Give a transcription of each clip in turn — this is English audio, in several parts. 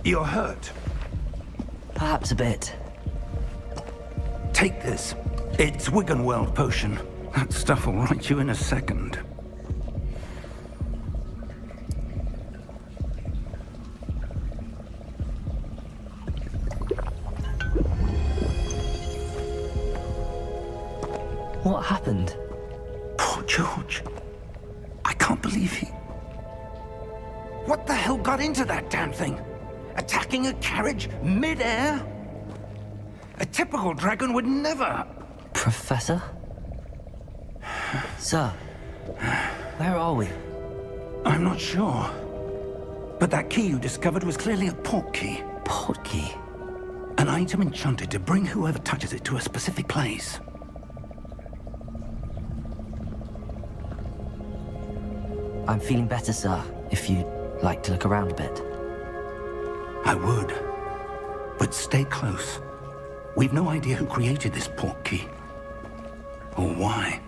You're hurt. Perhaps a bit. Take this. It's Wiggenweld potion. That stuff will right you in a second. What happened? Poor George. I can't believe he... What the hell got into that damn thing? Attacking a carriage mid-air? A typical dragon would never... Professor? Sir, where are we? I'm not sure. But that key you discovered was clearly a port key. Port key? An item enchanted to bring whoever touches it to a specific place. I'm feeling better, sir, if you'd like to look around a bit. I would. But stay close. We've no idea who created this port key. Or why.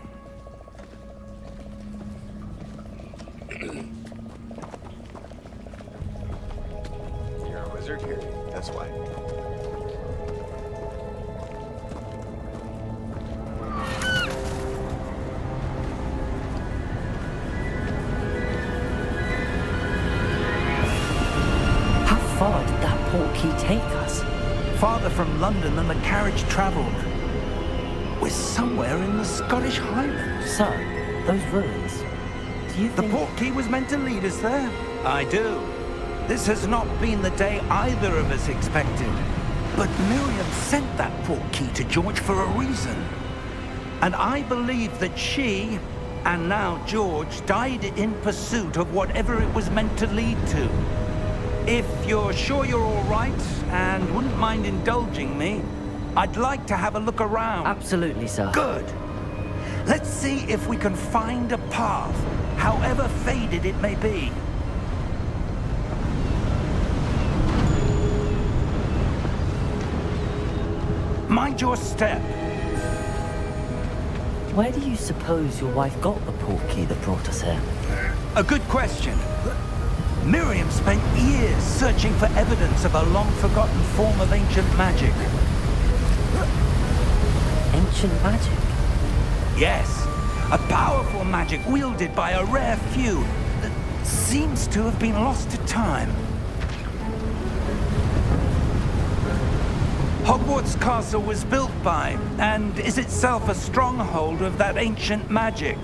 You're a wizard here, that's why. How far did that port key take us? Farther from London than the carriage traveled. We're somewhere in the Scottish Highlands. Sir, those ruins. Do you The think... port key was meant to lead us there? I do. This has not been the day either of us expected. But Miriam sent that port key to George for a reason. And I believe that she, and now George, died in pursuit of whatever it was meant to lead to. If you're sure you're all right, and wouldn't mind indulging me, I'd like to have a look around. Absolutely, sir. Good. Let's see if we can find a path, however faded it may be. Mind your step. Where do you suppose your wife got the port key that brought us here? A good question. Miriam spent years searching for evidence of a long-forgotten form of ancient magic. Ancient magic? Yes, a powerful magic wielded by a rare few that seems to have been lost to time. Hogwarts Castle was built by, and is itself a stronghold of that ancient magic.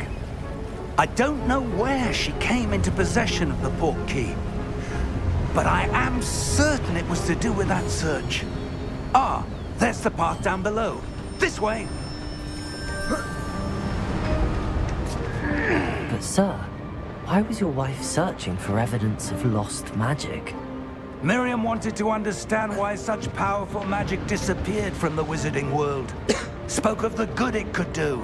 I don't know where she came into possession of the port key, but I am certain it was to do with that search. Ah, there's the path down below. This way. But sir, why was your wife searching for evidence of lost magic? Miriam wanted to understand why such powerful magic disappeared from the wizarding world. Spoke of the good it could do.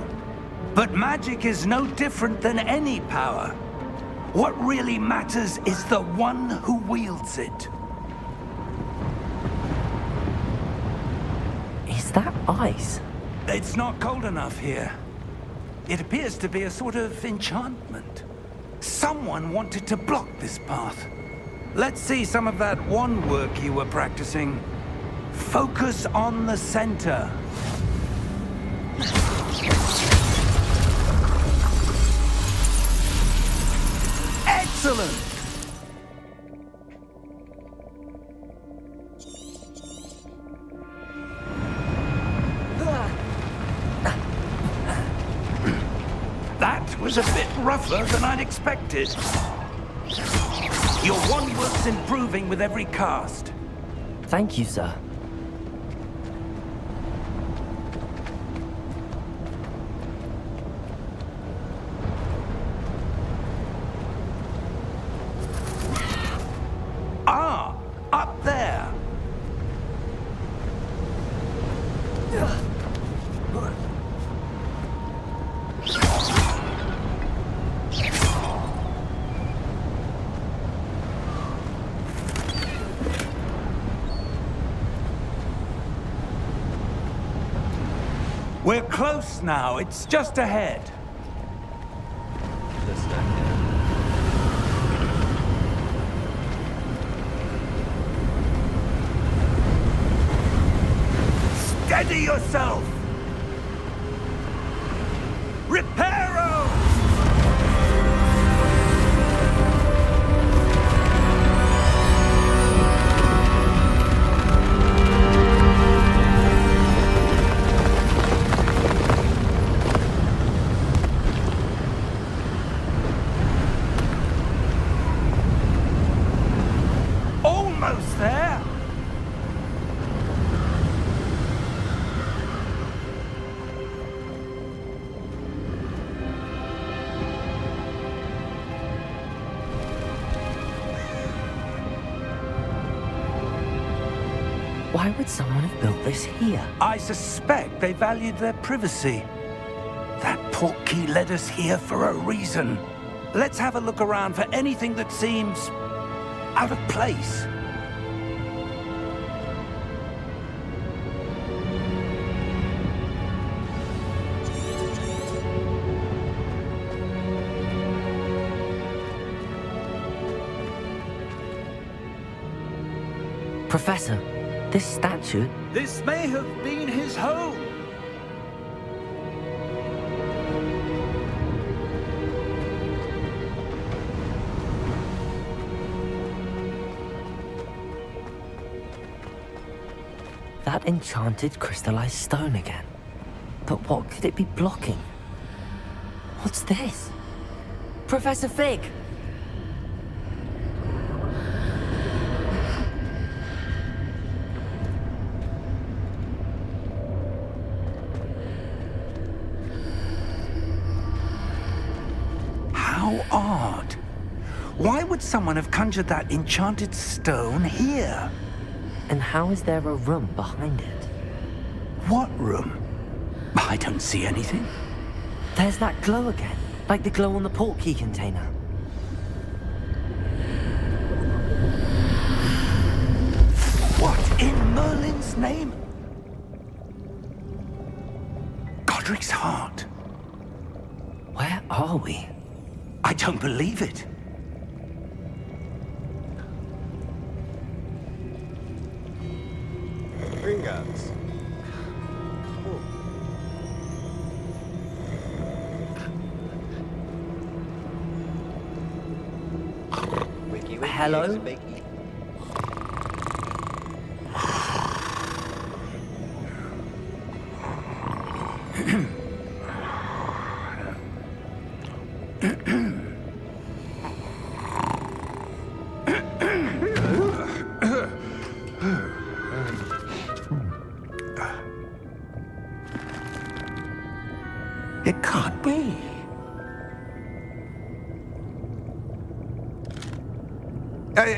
But magic is no different than any power. What really matters is the one who wields it. Is that ice? It's not cold enough here. It appears to be a sort of enchantment. Someone wanted to block this path. Let's see some of that wand work you were practicing. Focus on the center. Excellent! That was a bit rougher than I'd expected. Your wand work's improving with every cast. Thank you, sir. Ah, up there. We're close now. It's just ahead. This neck. Steady yourself! Reparo! Almost there! Why would someone have built this here? I suspect they valued their privacy. That portkey led us here for a reason. Let's have a look around for anything that seems out of place. Professor, this statue... This may have been his home. That enchanted crystallized stone again. But what could it be blocking? What's this? Professor Fig! How odd. Why would someone have conjured that enchanted stone here? And how is there a room behind it? What room? I don't see anything. There's that glow again, like the glow on the portkey container. What in Merlin's name? Godric's heart. Where are we? I don't believe it. Gringotts. Wiki, wiki, Hello? wiki. It can't be.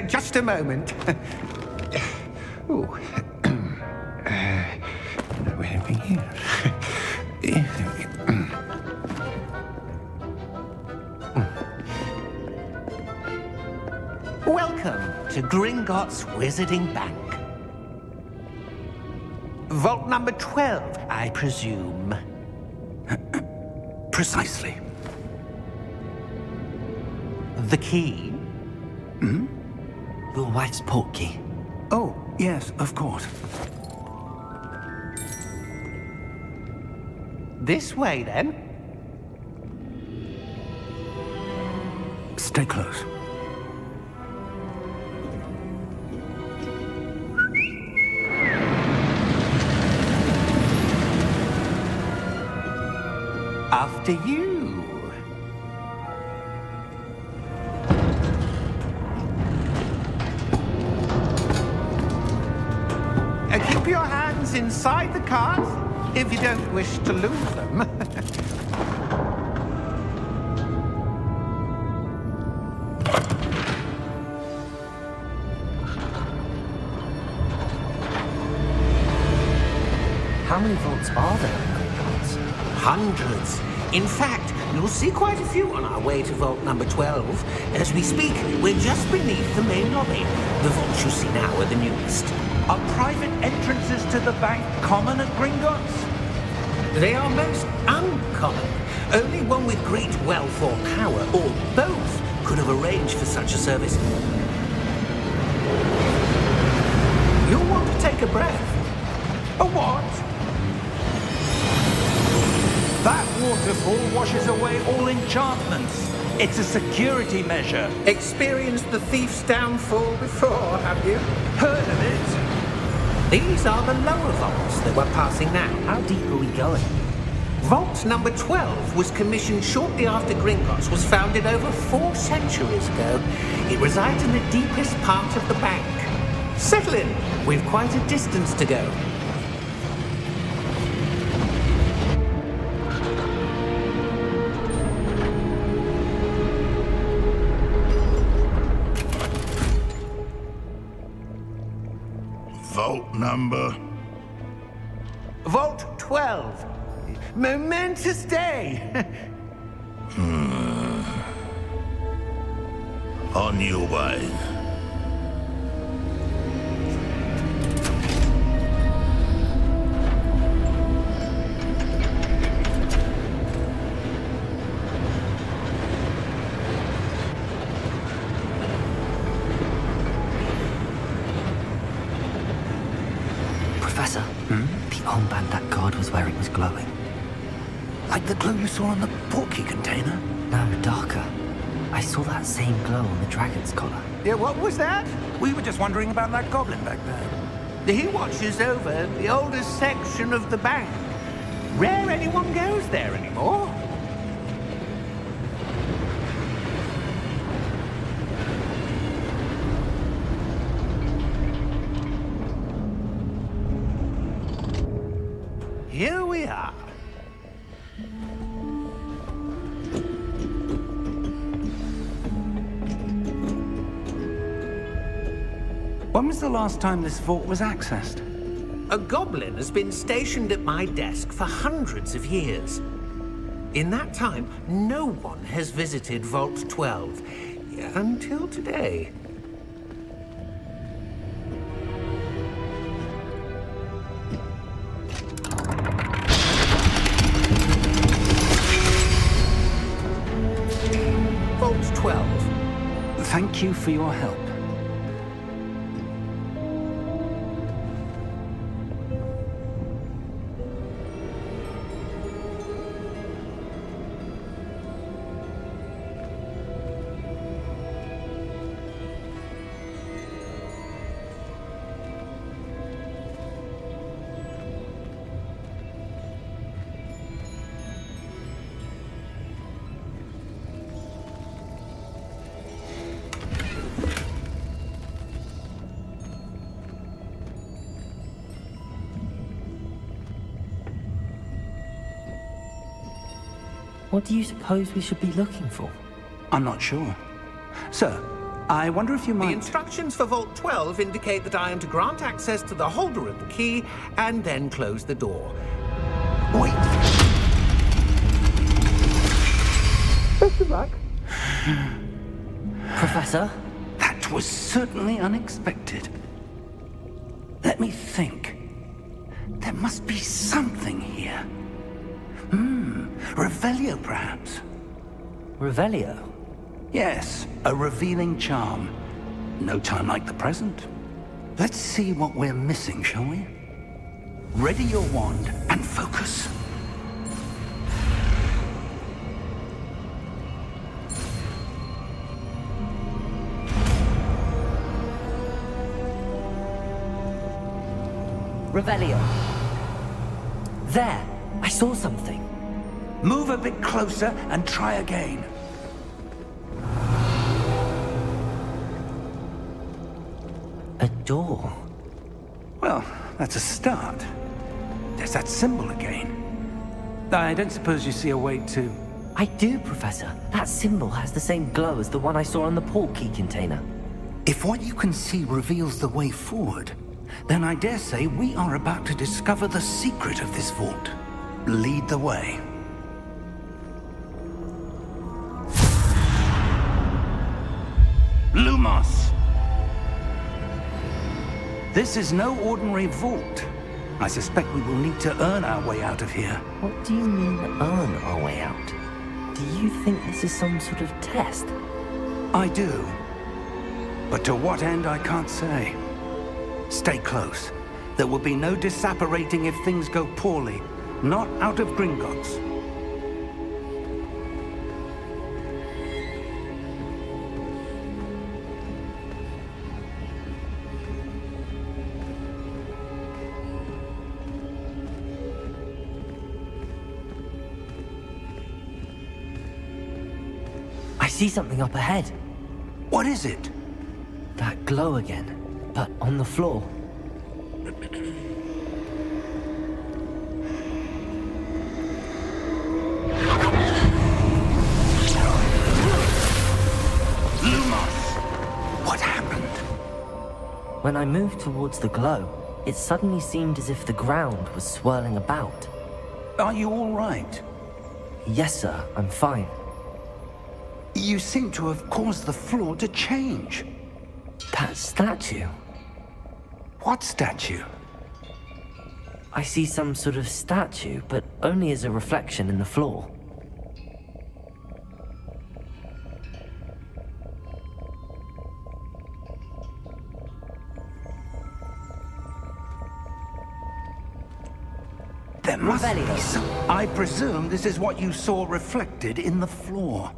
Just a moment. Ooh. Where are we here? Welcome to Gringotts Wizarding Bank. Vault number 12, I presume. Precisely. The key? Your wife's portkey. Oh, yes, of course. This way, then. Stay close. After you. Keep your hands inside the cart if you don't wish to lose them. How many vaults are there in Gringotts? Hundreds. In fact, you'll see quite a few on our way to vault number 12. As we speak, we're just beneath the main lobby. The vaults you see now are the newest. Are private entrances to the bank common at Gringotts? They are most uncommon. Only one with great wealth or power, or both, could have arranged for such a service. You'll want to take a breath. A what? enchantments. It's a security measure. Experienced the thief's downfall before, have you? Heard of it? These are the lower vaults that we're passing now. How deep are we going? Vault number 12 was commissioned shortly after Gringotts was founded over 4 centuries ago. It resides in the deepest part of the bank. Settle in. We've quite a distance to go. Vault number? Vault 12. Momentous day. On your way. Professor, the armband that guard was wearing was glowing. Like the glow you saw on the portkey container? No, darker. I saw that same glow on the dragon's collar. Yeah, what was that? We were just wondering about that goblin back there. He watches over the oldest section of the bank. Rare anyone goes there anymore. Here we are. When was the last time this vault was accessed? A goblin has been stationed at my desk for hundreds of years. In that time, no one has visited Vault 12 until today. Vault 12. Thank you for your help. What do you suppose we should be looking for? I'm not sure. Sir, I wonder if you The might... instructions for Vault 12 indicate that I am to grant access to the holder of the key and then close the door. Wait! Best of luck. Professor? That was certainly unexpected. Let me think. There must be something here. Revelio, perhaps? Revelio? Yes, a revealing charm. No time like the present. Let's see what we're missing, shall we? Ready your wand and focus. Revelio. There! I saw something. Move a bit closer and try again. A door. Well, that's a start. There's that symbol again. I don't suppose you see a way to... I do, Professor. That symbol has the same glow as the one I saw on the portkey container. If what you can see reveals the way forward, then I dare say we are about to discover the secret of this vault. Lead the way. Lumos! This is no ordinary vault. I suspect we will need to earn our way out of here. What do you mean, earn our way out? Do you think this is some sort of test? I do. But to what end, I can't say. Stay close. There will be no disapparating if things go poorly. Not out of Gringotts. see something up ahead. What is it? That glow again, but on the floor. What happened? When I moved towards the glow, it suddenly seemed as if the ground was swirling about. Are you all right? Yes, sir, I'm fine. You seem to have caused the floor to change. That statue. What statue? I see some sort of statue, but only as a reflection in the floor. There must be Revelio. some... I presume this is what you saw reflected in the floor.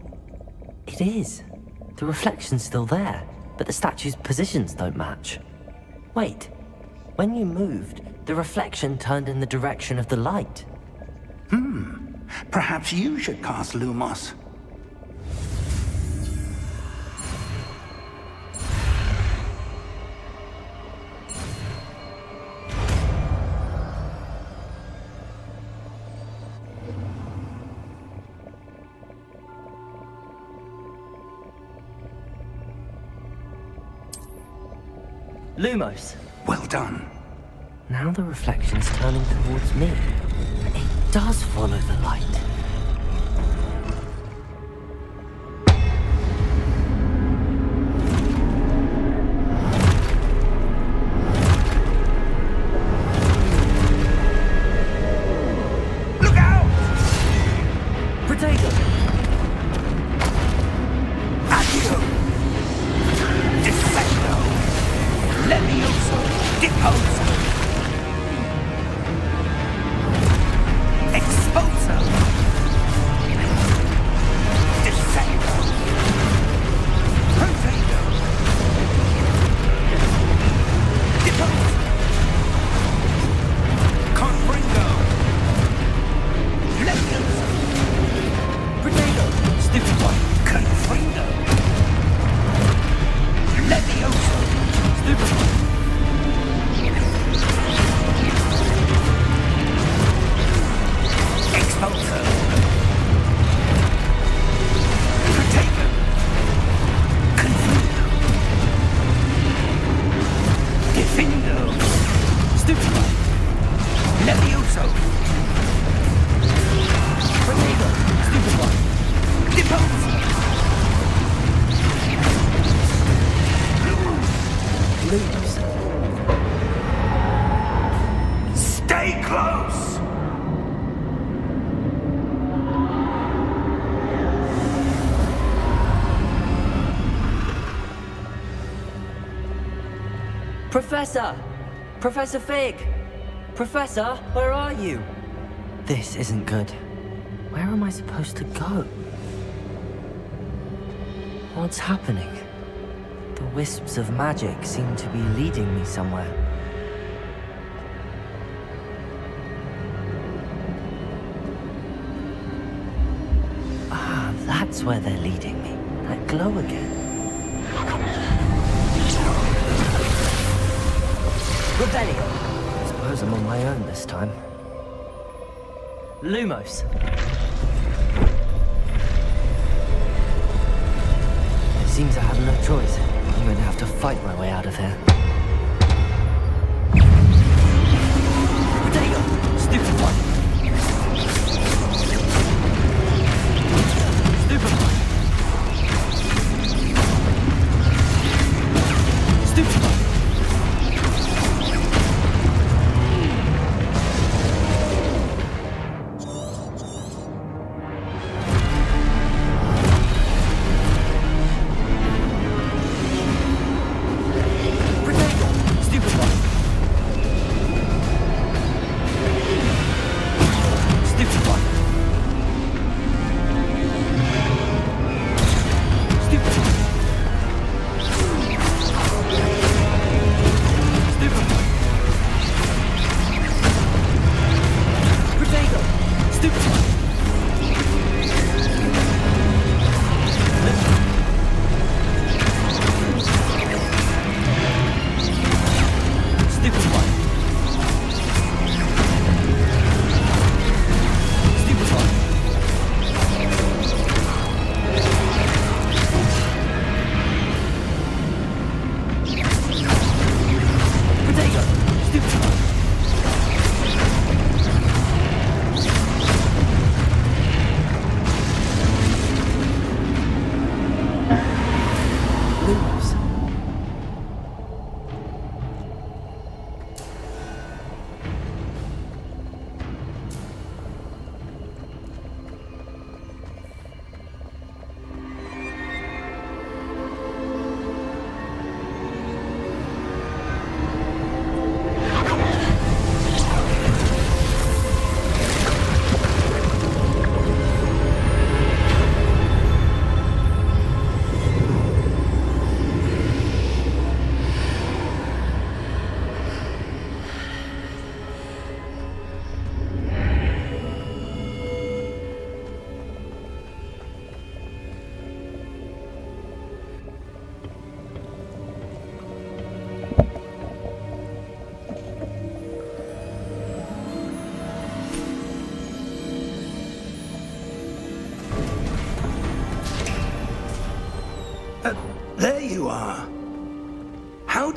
It is. The reflection's still there, but the statue's positions don't match. Wait. When you moved, the reflection turned in the direction of the light. Perhaps you should cast Lumos. Lumos. Well done. Now the reflection's turning towards me. It does follow the light. Look out! Potato! Accio! Defendo! Levioso! Deposo! Exposo! Defendo! Potato! Deposo! Confringo! Levioso! Potato! Stupid one! Confringo! Levioso! Stupid one! Expulso! Protego! Confundo! Defendo! Stupid one! Levioso! Potato! Stupid one! Deposo! Lumos. Stay close! Professor! Professor Fig! Professor, where are you? This isn't good. Where am I supposed to go? What's happening? The wisps of magic seem to be leading me somewhere. Ah, that's where they're leading me. That glow again. Revelio! I suppose I'm on my own this time. Lumos. It seems I have no choice. I'm going to have to fight my way out of here. Potato! Stupid one! Stupid one! Stupid one!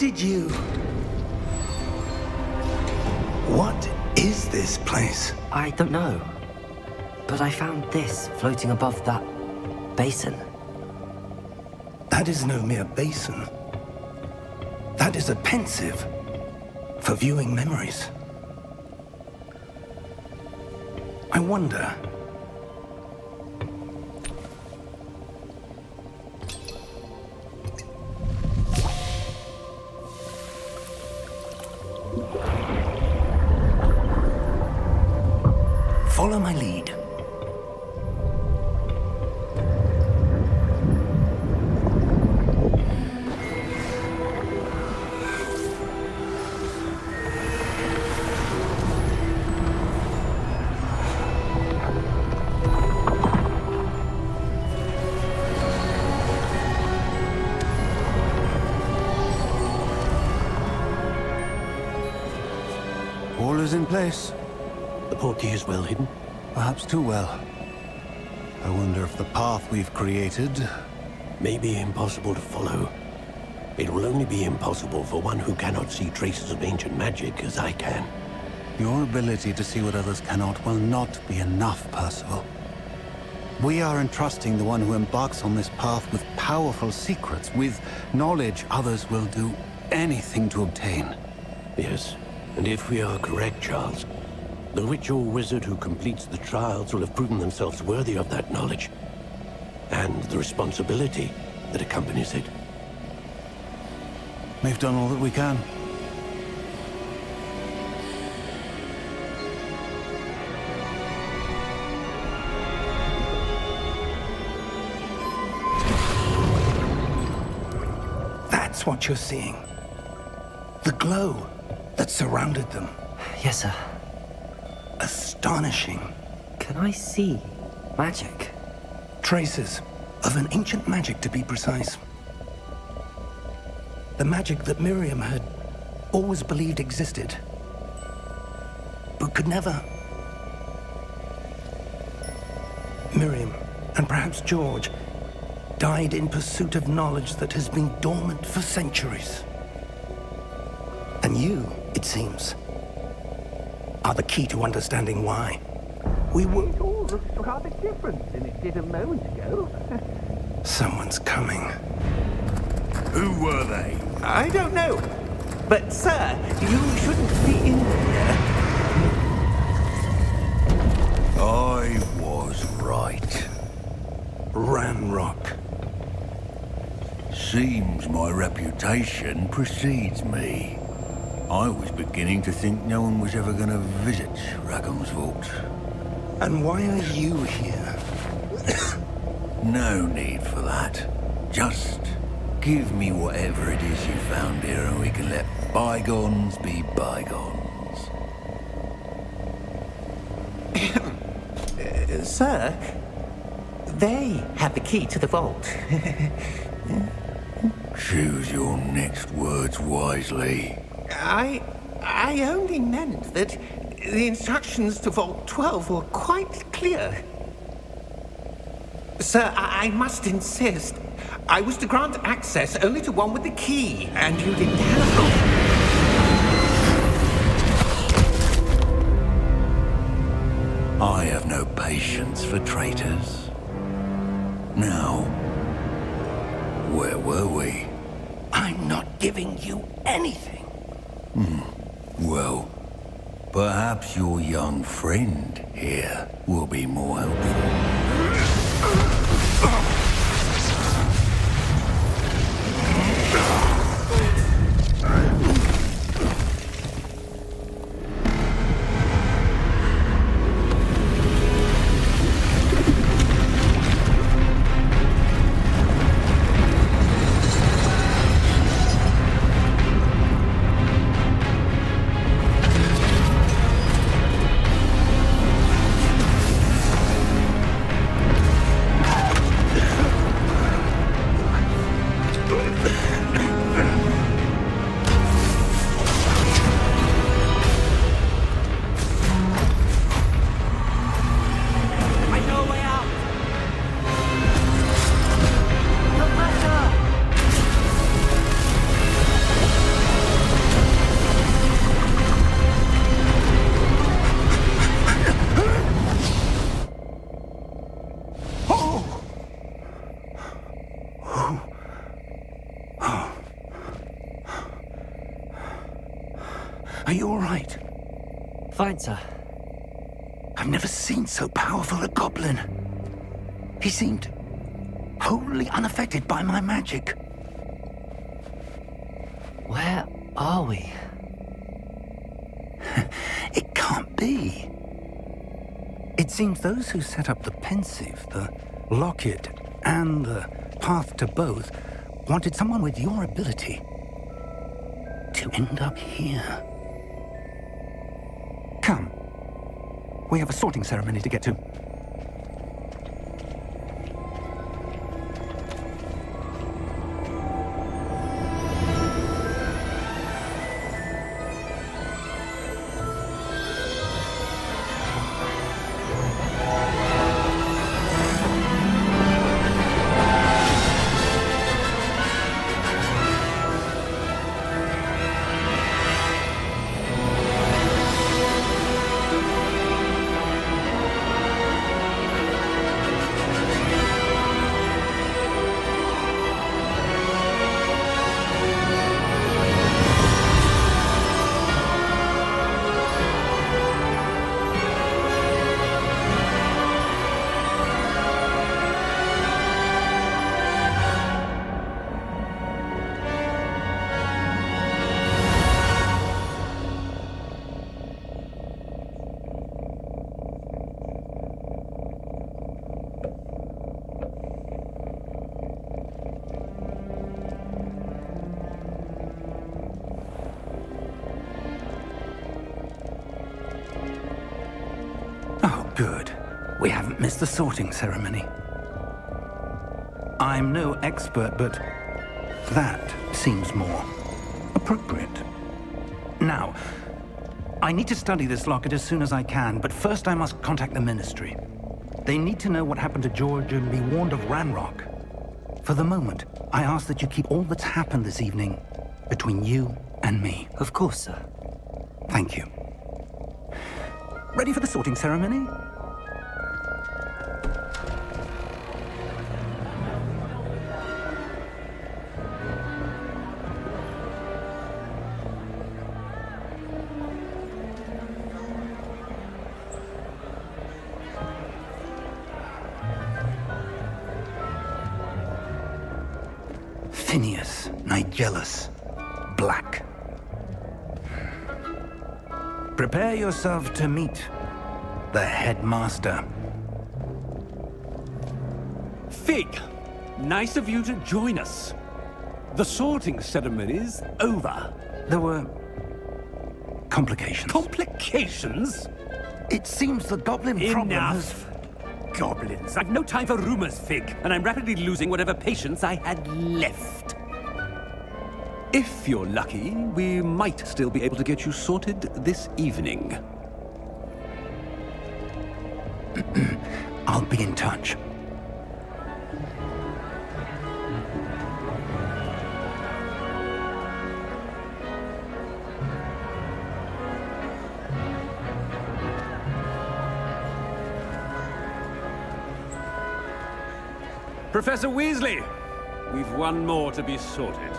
did you... What is this place? I don't know. But I found this floating above that basin. That is no mere basin. That is a pensive for viewing memories. I wonder... Follow my lead. All is in place. The portkey is well hidden. Perhaps too well. I wonder if the path we've created... May be impossible to follow. It will only be impossible for one who cannot see traces of ancient magic as I can. Your ability to see what others cannot will not be enough, Percival. We are entrusting the one who embarks on this path with powerful secrets, with knowledge others will do anything to obtain. Yes, and if we are correct, Charles, the witch or wizard who completes the trials will have proven themselves worthy of that knowledge, and the responsibility that accompanies it. We've done all that we can. That's what you're seeing. The glow that surrounded them. Yes, sir. Astonishing. Can I see magic? Traces of an ancient magic, to be precise. The magic that Miriam had always believed existed, but could never. Miriam, and perhaps George, died in pursuit of knowledge that has been dormant for centuries. And you, it seems, are the key to understanding why. We were... It all looks rather different than it did a moment ago. Someone's coming. Who were they? I don't know. But, sir, you shouldn't be in here. I was right. Ranrock. Seems my reputation precedes me. I was beginning to think no one was ever going to visit Rackham's vault. And why are you here? No need for that. Just give me whatever it is you found here and we can let bygones be bygones. Sir, they have the key to the vault. Choose your next words wisely. I only meant that the instructions to Vault 12 were quite clear. Sir, I must insist. I was to grant access only to one with the key, and you didn't have... I have no patience for traitors. Now, where were we? I'm not giving you anything. Well, perhaps your young friend here will be more helpful. Are you all right? Fine, sir. I've never seen so powerful a goblin. He seemed wholly unaffected by my magic. Where are we? It can't be. It seems those who set up the pensive, the locket, and the path to both wanted someone with your ability to end up here. Come. We have a sorting ceremony to get to. Good. We haven't missed the sorting ceremony. I'm no expert, but that seems more appropriate. Now, I need to study this locket as soon as I can, but first I must contact the Ministry. They need to know what happened to George and be warned of Ranrock. For the moment, I ask that you keep all that's happened this evening between you and me. Of course, sir. Thank you. Ready for the sorting ceremony? Phineas Nigellus Black. Prepare yourself to meet the headmaster. Fig, nice of you to join us. The sorting ceremony's over. There were complications. Complications? It seems the goblin problem has... Enough! Goblins. I've no time for rumors, Fig, and I'm rapidly losing whatever patience I had left. If you're lucky, we might still be able to get you sorted this evening. I'll be in touch. Professor Weasley, we've one more to be sorted.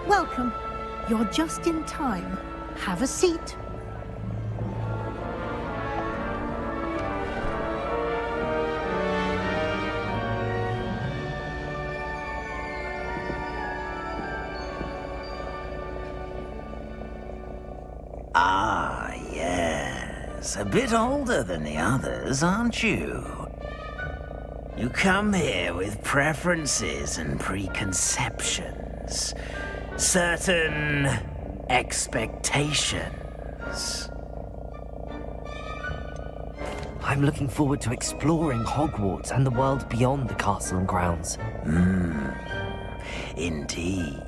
Welcome. You're just in time. Have a seat. Ah, yes. A bit older than the others, aren't you? You come here with preferences and preconceptions. Certain expectations. I'm looking forward to exploring Hogwarts and the world beyond the castle and grounds. Indeed.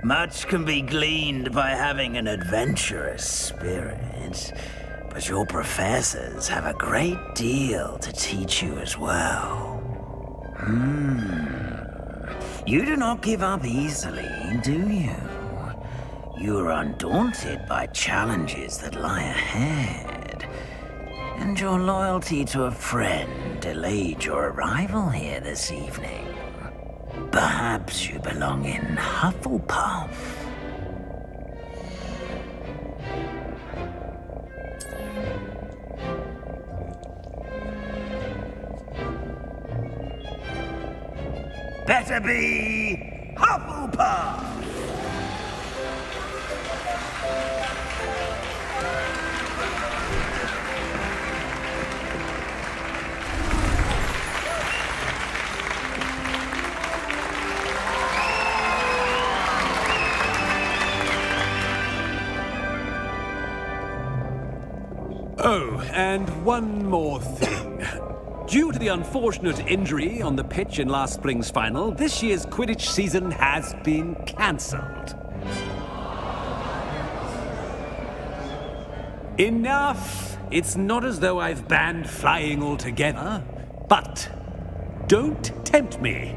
Much can be gleaned by having an adventurous spirit, but your professors have a great deal to teach you as well. You do not give up easily, do you? You are undaunted by challenges that lie ahead. And your loyalty to a friend delayed your arrival here this evening. Perhaps you belong in Hufflepuff. to be Hufflepuff! Oh, and one more thing. Due to the unfortunate injury on the pitch in last spring's final, this year's Quidditch season has been cancelled. Enough! It's not as though I've banned flying altogether, but don't tempt me.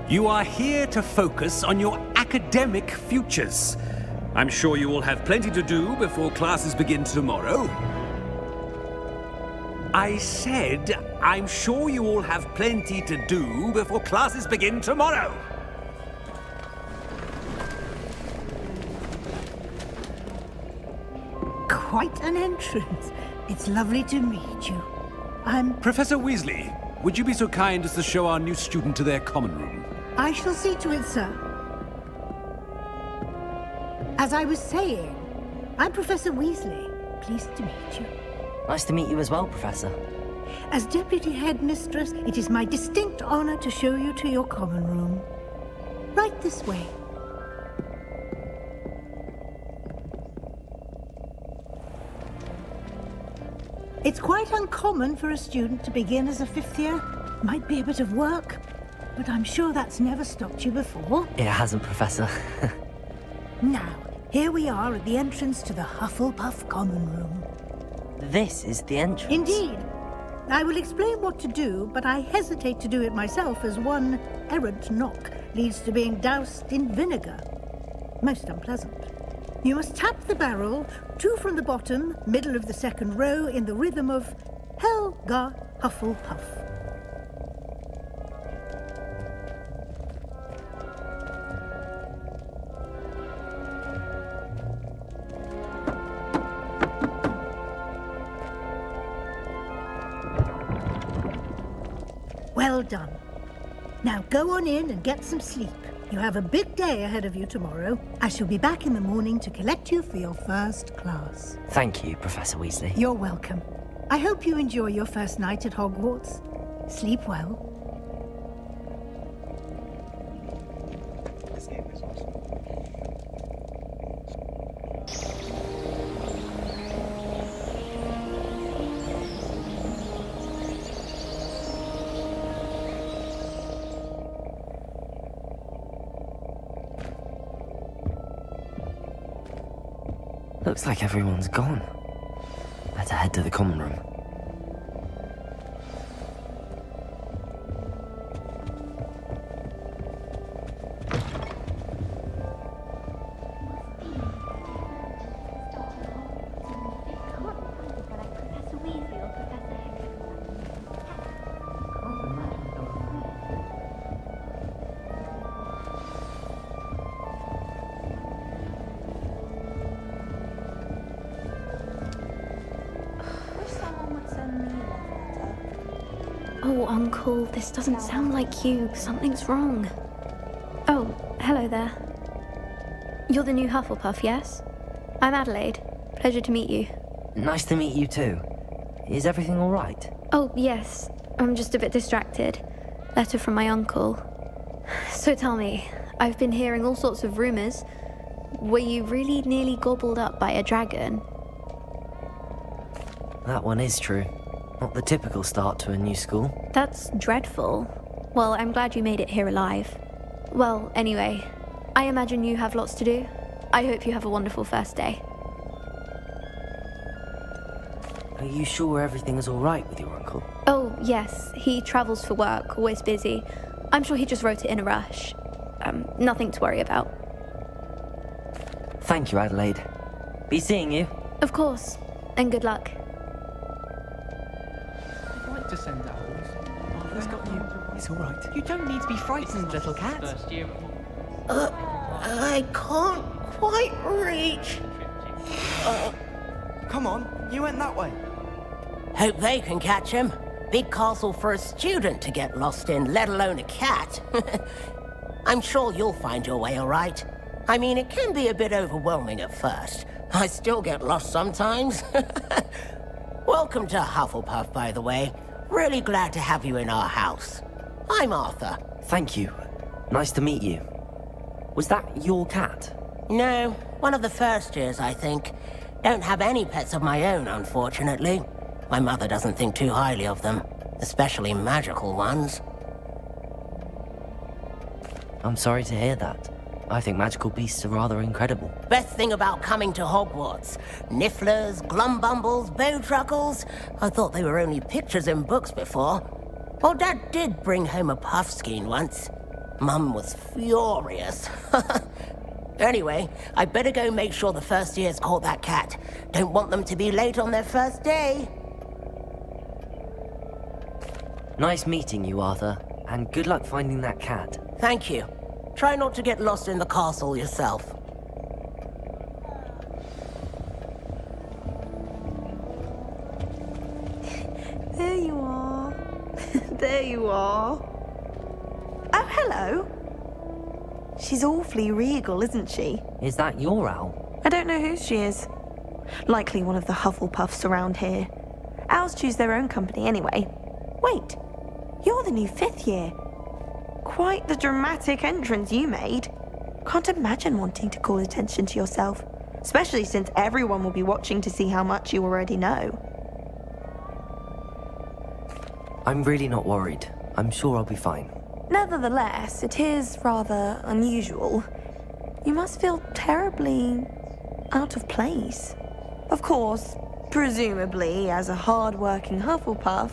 You are here to focus on your academic futures. I'm sure you will have plenty to do before classes begin tomorrow. I said, I'm sure you all have plenty to do before classes begin tomorrow. Quite an entrance. It's lovely to meet you. I'm... Professor Weasley, would you be so kind as to show our new student to their common room? I shall see to it, sir. As I was saying, I'm Professor Weasley. Pleased to meet you. Nice to meet you as well, Professor. As Deputy Headmistress, it is my distinct honor to show you to your common room. Right this way. It's quite uncommon for a student to begin as a fifth year. Might be a bit of work, but I'm sure that's never stopped you before. It hasn't, Professor. Now, here we are at the entrance to the Hufflepuff common room. This is the entrance. Indeed. I will explain what to do, but I hesitate to do it myself as one errant knock leads to being doused in vinegar. Most unpleasant. You must tap the barrel, 2 from the bottom, middle of the second row, in the rhythm of Helga Hufflepuff. Well done. Now go on in and get some sleep. You have a big day ahead of you tomorrow. I shall be back in the morning to collect you for your first class. Thank you, Professor Weasley. You're welcome. I hope you enjoy your first night at Hogwarts. Sleep well. This game is awesome. Looks like everyone's gone. Better head to the common room. Oh, Uncle, this doesn't sound like you. Something's wrong. Oh, hello there. You're the new Hufflepuff, yes? I'm Adelaide. Pleasure to meet you. Nice to meet you too. Is everything all right? Oh, yes. I'm just a bit distracted. Letter from my uncle. So tell me, I've been hearing all sorts of rumors. Were you really nearly gobbled up by a dragon? That one is true. Not the typical start to a new school. That's dreadful. Well, I'm glad you made it here alive. Well, anyway, I imagine you have lots to do. I hope you have a wonderful first day. Are you sure everything is all right with your uncle? Oh, yes. He travels for work, always busy. I'm sure he just wrote it in a rush. Nothing to worry about. Thank you, Adelaide. Be seeing you. Of course. And good luck. I'd like to send owls. Arthur's got you. It's all right. You don't need to be frightened, little cat. First year. I can't quite reach. Come on, you went that way. Hope they can catch him. big castle for a student to get lost in, let alone a cat. I'm sure you'll find your way all right. I mean, it can be a bit overwhelming at first. I still get lost sometimes. Welcome to Hufflepuff, by the way. Really glad to have you in our house. I'm Arthur. Thank you. Nice to meet you. Was that your cat? No, one of the first years, I think. Don't have any pets of my own, unfortunately. My mother doesn't think too highly of them, especially magical ones. I'm sorry to hear that. I think magical beasts are rather incredible. Best thing about coming to Hogwarts. Nifflers, glumbumbles, bowtruckles. I thought they were only pictures in books before. Well, Dad did bring home a puffskein once. Mum was furious. Anyway, I better go make sure the first years caught that cat. Don't want them to be late on their first day. Nice meeting you, Arthur. And good luck finding that cat. Thank you. Try not to get lost in the castle yourself. There you are. There you are. Oh, hello. She's awfully regal, isn't she? Is that your owl? I don't know who she is. Likely one of the Hufflepuffs around here. Owls choose their own company anyway. Wait, you're the new 5th year. Quite the dramatic entrance you made. Can't imagine wanting to call attention to yourself, especially since everyone will be watching to see how much you already know. I'm really not worried. I'm sure I'll be fine. Nevertheless, it is rather unusual. You must feel terribly out of place. Of course, presumably, as a hard-working Hufflepuff,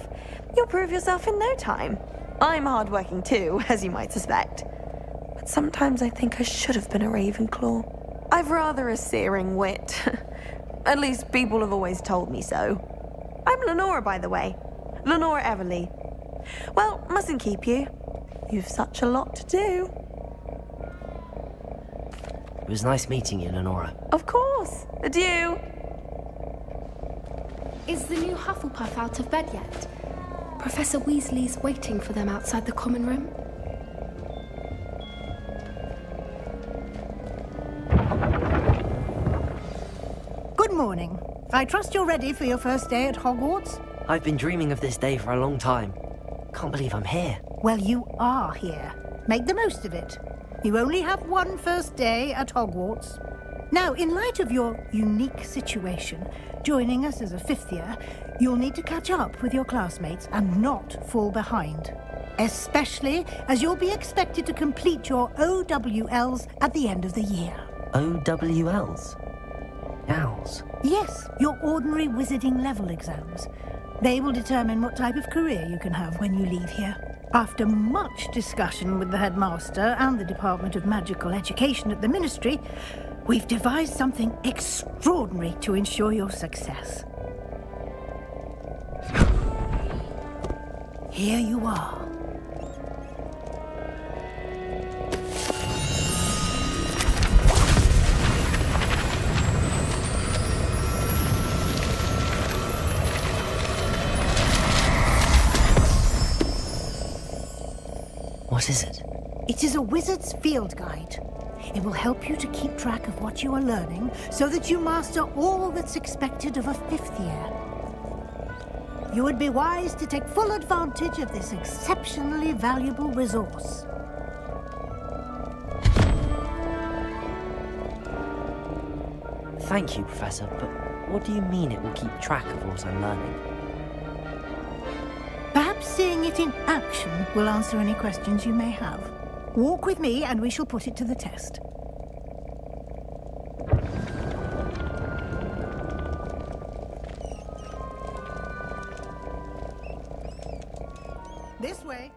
you'll prove yourself in no time. I'm hard-working too, as you might suspect. But sometimes I think I should have been a Ravenclaw. I've rather a searing wit. At least people have always told me so. I'm Lenora, by the way. Lenora Everly. Well, mustn't keep you. You've such a lot to do. It was nice meeting you, Lenora. Of course. Adieu. Is the new Hufflepuff out of bed yet? Professor Weasley's waiting for them outside the common room. Good morning. I trust you're ready for your first day at Hogwarts? I've been dreaming of this day for a long time. Can't believe I'm here. Well, you are here. Make the most of it. You only have one first day at Hogwarts. Now, in light of your unique situation, joining us as a 5th year, you'll need to catch up with your classmates and not fall behind. Especially as you'll be expected to complete your OWLs at the end of the year. OWLs? Owls? Yes, your ordinary wizarding level exams. They will determine what type of career you can have when you leave here. After much discussion with the headmaster and the Department of Magical Education at the Ministry, we've devised something extraordinary to ensure your success. Here you are. What is it? It is a wizard's field guide. It will help you to keep track of what you are learning so that you master all that's expected of a 5th year. You would be wise to take full advantage of this exceptionally valuable resource. Thank you, Professor, but what do you mean it will keep track of what I'm learning? Perhaps seeing it in action will answer any questions you may have. Walk with me and we shall put it to the test. This way.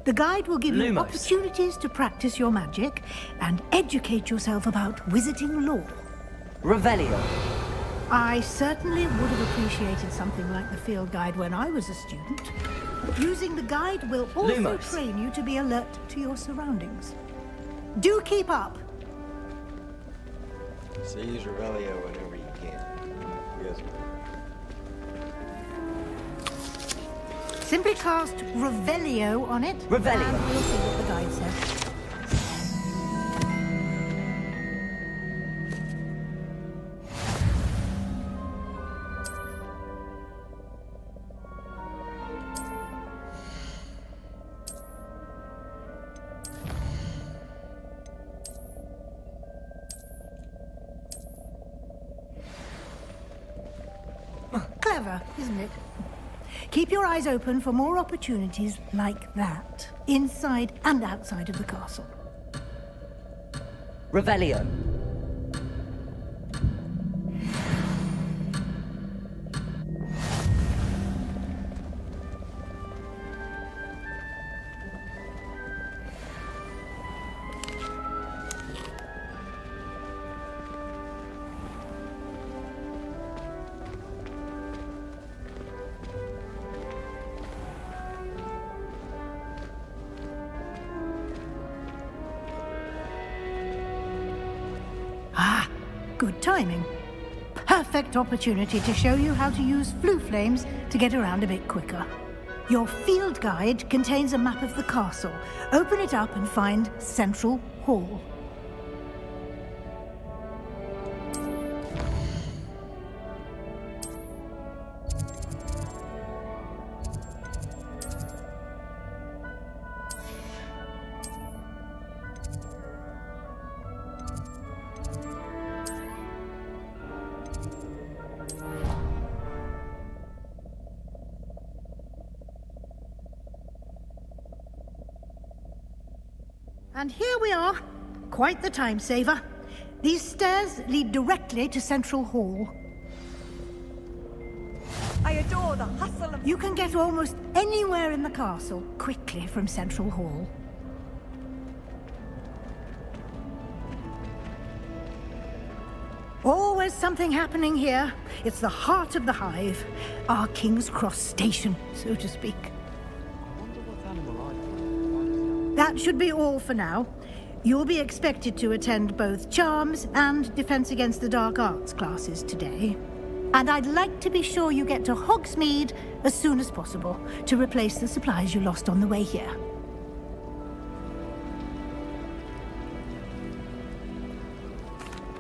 The guide will give you Lumos. opportunities to practice your magic and educate yourself about wizarding lore. Revelio. I certainly would have appreciated something like the field guide when I was a student. Using the guide will also Lumos. train you to be alert to your surroundings. Do keep up. So use Revelio whenever you can. Yes. Simply cast Revelio on it. Revelio. And we'll see what the guide says. Clever, isn't it? Keep your eyes open for more opportunities like that, inside and outside of the castle. Revelio. Ah, good timing. Perfect opportunity to show you how to use flue flames to get around a bit quicker. Your field guide contains a map of the castle. Open it up and find Central Hall. And here we are. Quite the time saver. These stairs lead directly to Central Hall. I adore the hustle of... You can get almost anywhere in the castle quickly from Central Hall. Always something happening here. It's the heart of the hive. Our King's Cross station, so to speak. That should be all for now. You'll be expected to attend both Charms and Defense Against the Dark Arts classes today. And I'd like to be sure you get to Hogsmeade as soon as possible to replace the supplies you lost on the way here.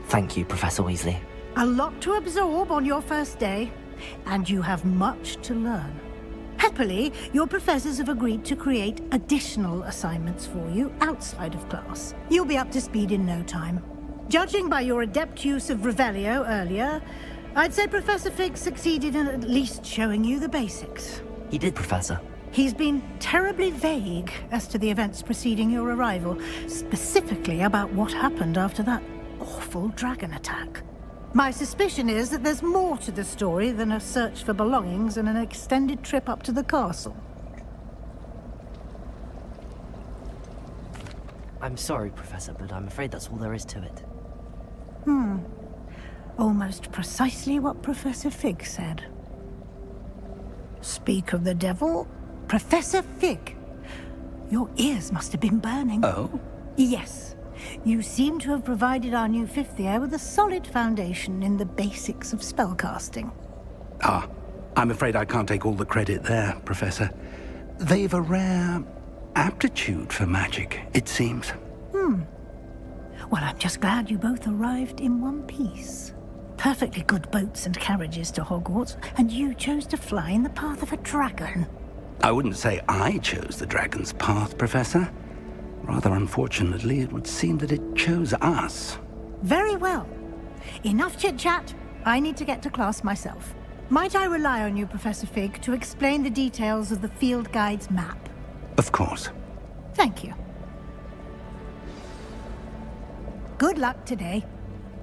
Thank you, Professor Weasley. A lot to absorb on your first day, and you have much to learn. Happily, your professors have agreed to create additional assignments for you outside of class. You'll be up to speed in no time. Judging by your adept use of Revelio earlier, I'd say Professor Fig succeeded in at least showing you the basics. He did, Professor. He's been terribly vague as to the events preceding your arrival, specifically about what happened after that awful dragon attack. My suspicion is that there's more to the story than a search for belongings and an extended trip up to the castle. I'm sorry, Professor, but I'm afraid that's all there is to it. Almost precisely what Professor Fig said. Speak of the devil, Professor Fig. Your ears must have been burning. Oh? Yes. You seem to have provided our new fifth year with a solid foundation in the basics of spellcasting. Ah, I'm afraid I can't take all the credit there, Professor. They've a rare aptitude for magic, it seems. Well, I'm just glad you both arrived in one piece. Perfectly good boats and carriages to Hogwarts, and you chose to fly in the path of a dragon. I wouldn't say I chose the dragon's path, Professor. Rather unfortunately, it would seem that it chose us. Very well. Enough chit-chat. I need to get to class myself. Might I rely on you, Professor Fig, to explain the details of the field guide's map? Of course. Thank you. Good luck today.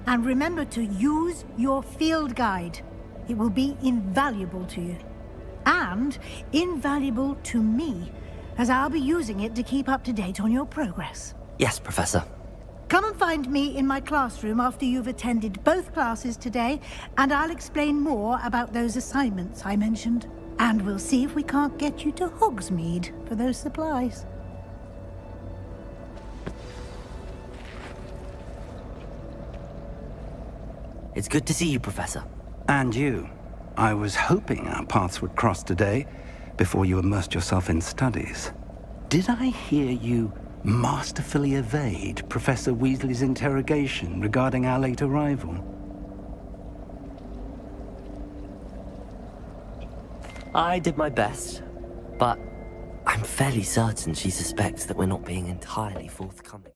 And remember to use your field guide. It will be invaluable to you. And invaluable to me, as I'll be using it to keep up to date on your progress. Yes, Professor. Come and find me in my classroom after you've attended both classes today, and I'll explain more about those assignments I mentioned. And we'll see if we can't get you to Hogsmeade for those supplies. It's good to see you, Professor. And you. I was hoping our paths would cross today, before you immersed yourself in studies. Did I hear you masterfully evade Professor Weasley's interrogation regarding our late arrival? I did my best, but I'm fairly certain she suspects that we're not being entirely forthcoming.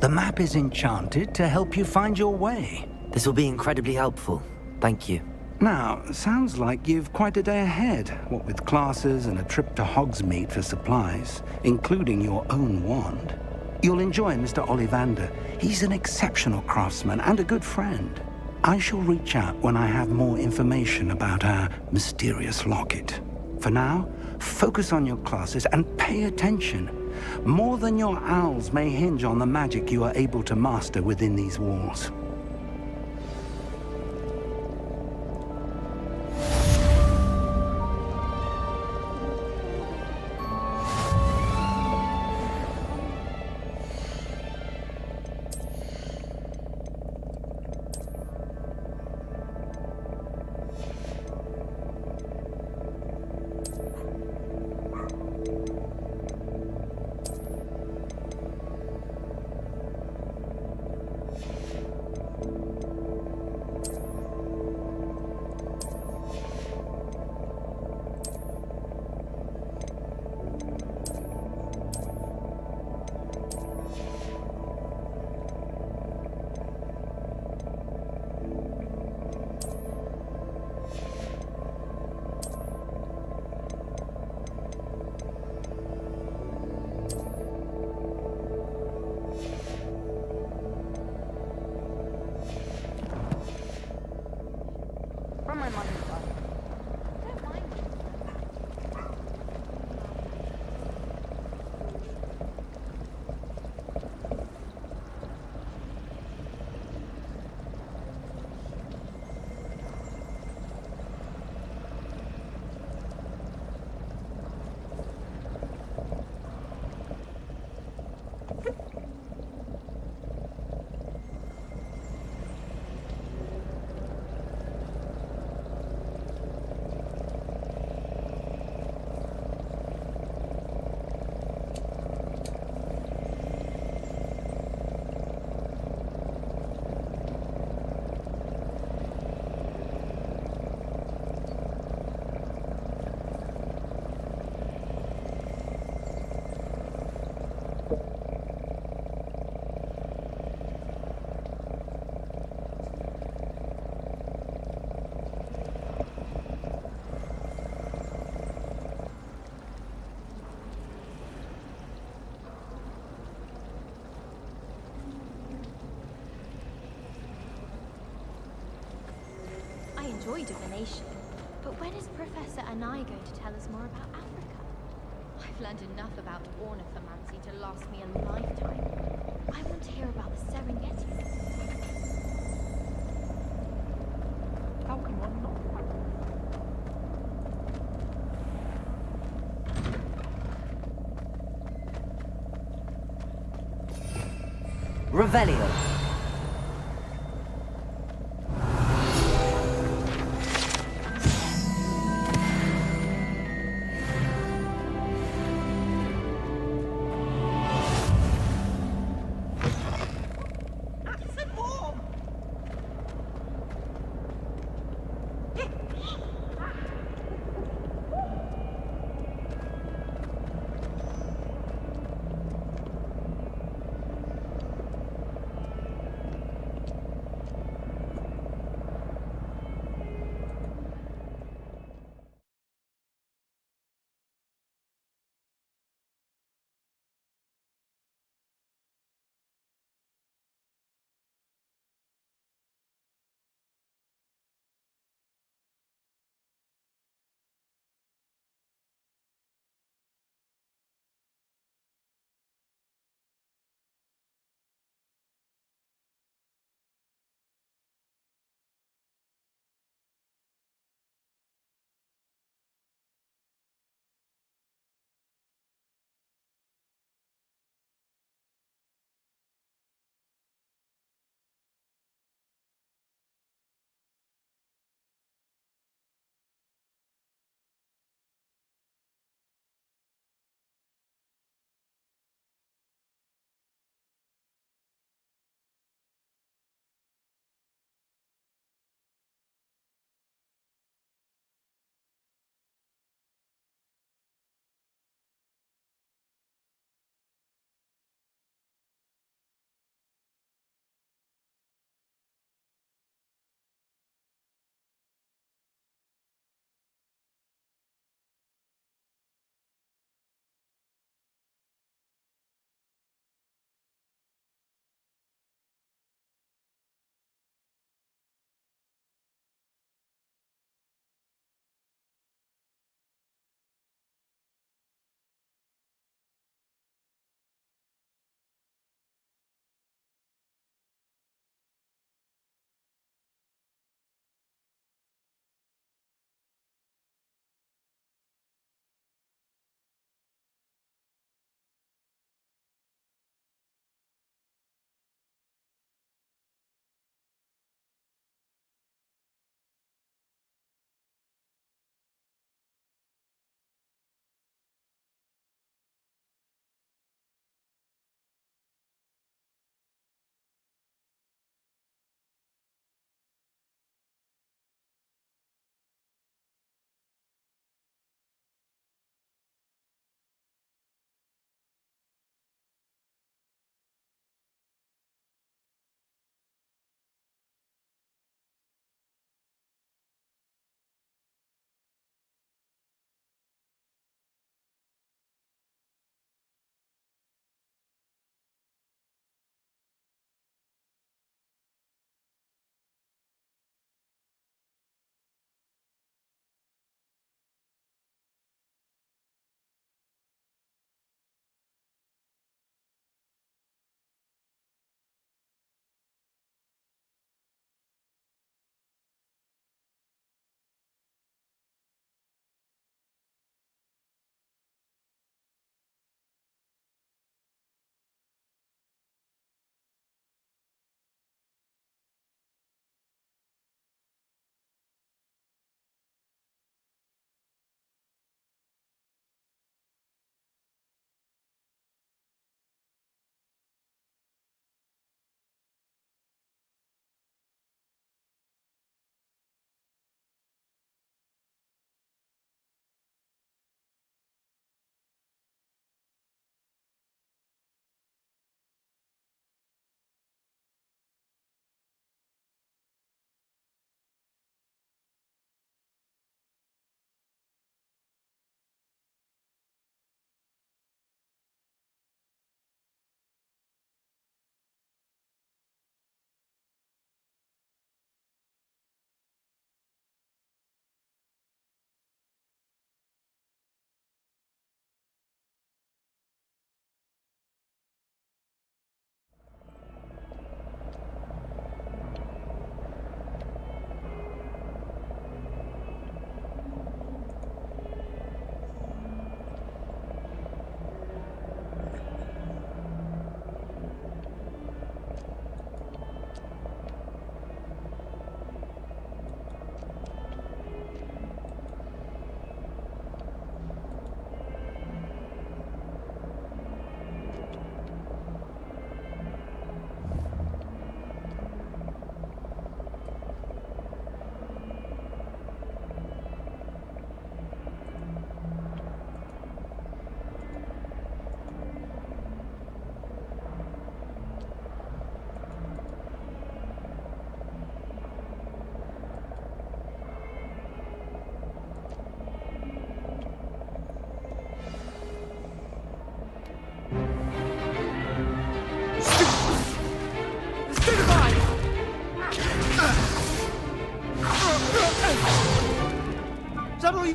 The map is enchanted to help you find your way. This will be incredibly helpful. Thank you. Now, sounds like you've quite a day ahead, what with classes and a trip to Hogsmeade for supplies, including your own wand. You'll enjoy Mr. Ollivander. He's an exceptional craftsman and a good friend. I shall reach out when I have more information about our mysterious locket. For now, focus on your classes and pay attention. More than your owls may hinge on the magic you are able to master within these walls. enjoy divination, but when is Professor Anai going to tell us more about Africa? I've learned enough about ornithomancy to last me a lifetime. I want to hear about the Serengeti. How can one not? Revelio.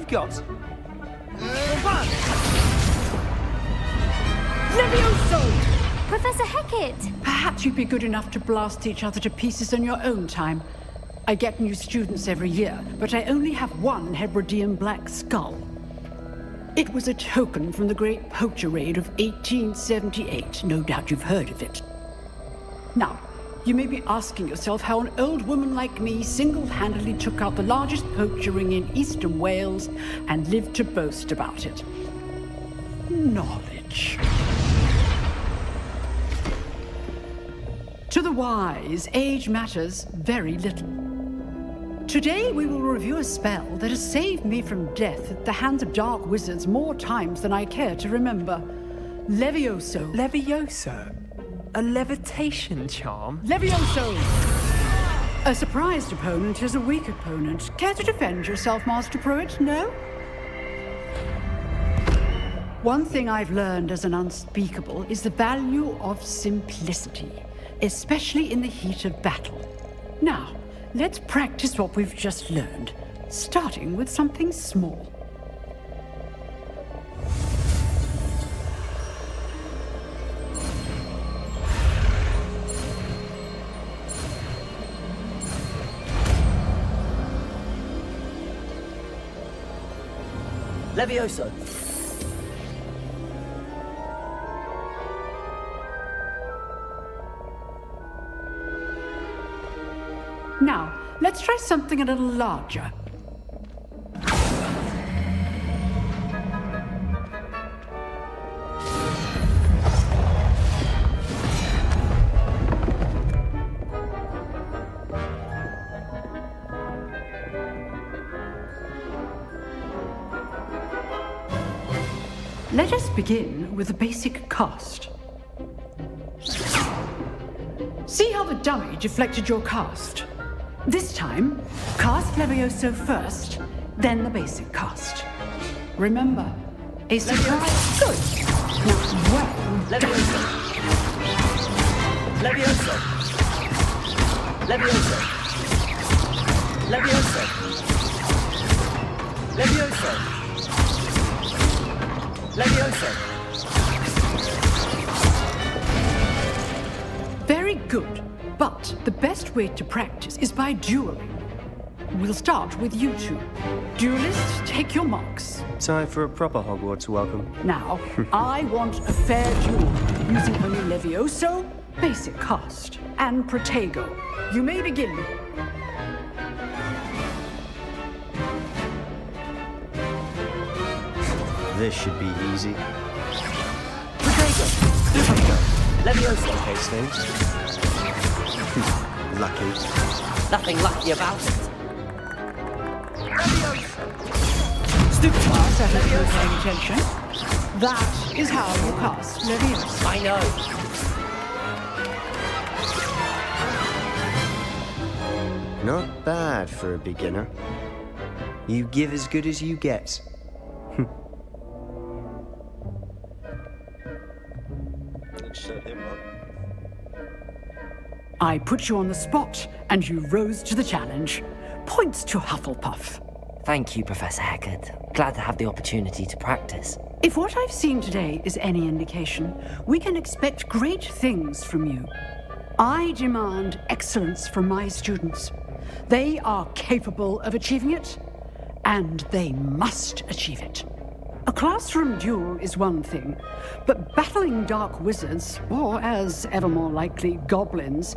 got? Levioso! Professor Hecat! Perhaps you'd be good enough to blast each other to pieces in your own time. I get new students every year, but I only have one Hebridean black skull. It was a token from the Great Poacher Raid of 1878. No doubt you've heard of it. Now, you may be asking yourself how an old woman like me single-handedly took out the largest poacher ring in eastern Wales and lived to boast about it. Knowledge. To the wise, age matters very little. Today we will review a spell that has saved me from death at the hands of dark wizards more times than I care to remember. Levioso. Levioso? A levitation charm? Levioso! A surprised opponent is a weak opponent. Care to defend yourself, Master Pruitt? No? One thing I've learned as an unspeakable is the value of simplicity, especially in the heat of battle. Now, let's practice what we've just learned, starting with something small. Levioso! Now, let's try something a little larger. Let us begin with the basic cast. See how the dummy deflected your cast? This time, cast Levioso first, then the basic cast. Remember, a surprise. Good. Now, well done. Levioso! Levioso! Levioso! Levioso! Levioso! Very good. But the best way to practice is by dueling. We'll start with you two. Duelists, take your marks. Time for a proper Hogwarts welcome. Now, I want a fair duel, using only Levioso, basic cast, and Protego. You may begin. This should be easy. Protego! Levioso! Hastings. Lucky. Nothing lucky about it. Stupid class, I hope you're paying attention. That is how you cast Levioso. I know. Not bad for a beginner. You give as good as you get. Shut him up. I put you on the spot, and you rose to the challenge. Points to Hufflepuff. Thank you, Professor Hecat. Glad to have the opportunity to practice. If what I've seen today is any indication, we can expect great things from you. I demand excellence from my students. They are capable of achieving it, and they must achieve it. A classroom duel is one thing, but battling dark wizards, or as ever more likely, goblins,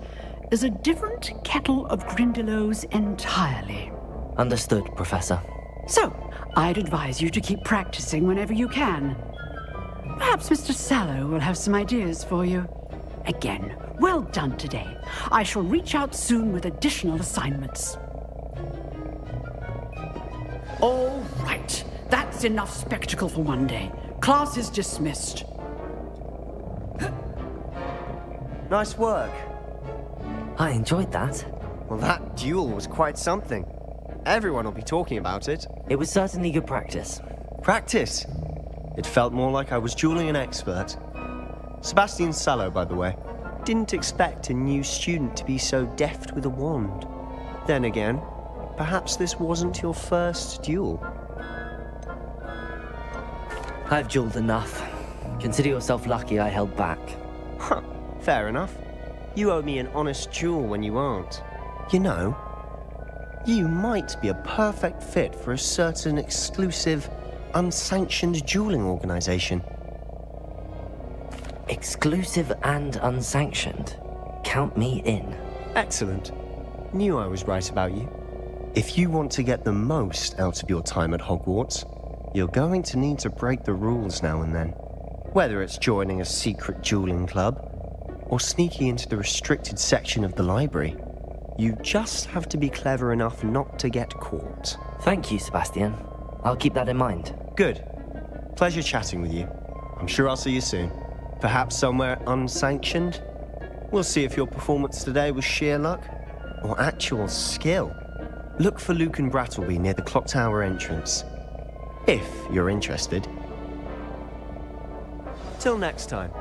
is a different kettle of Grindylows entirely. Understood, Professor. So, I'd advise you to keep practicing whenever you can. Perhaps Mr. Sallow will have some ideas for you. Again, well done today. I shall reach out soon with additional assignments. All right. That's enough spectacle for one day. Class is dismissed. Nice work. I enjoyed that. Well, that duel was quite something. Everyone will be talking about it. It was certainly good practice. Practice? It felt more like I was dueling an expert. Sebastian Sallow, by the way. Didn't expect a new student to be so deft with a wand. Then again, perhaps this wasn't your first duel. I've jeweled enough. Consider yourself lucky I held back. Huh, fair enough. You owe me an honest jewel when you aren't. You know, you might be a perfect fit for a certain exclusive, unsanctioned dueling organization. Exclusive and unsanctioned? Count me in. Excellent. Knew I was right about you. If you want to get the most out of your time at Hogwarts, you're going to need to break the rules now and then. Whether it's joining a secret dueling club, or sneaking into the restricted section of the library, you just have to be clever enough not to get caught. Thank you, Sebastian. I'll keep that in mind. Good. Pleasure chatting with you. I'm sure I'll see you soon. Perhaps somewhere unsanctioned? We'll see if your performance today was sheer luck or actual skill. Look for Luke and Brattleby near the clock tower entrance. If you're interested. Till next time.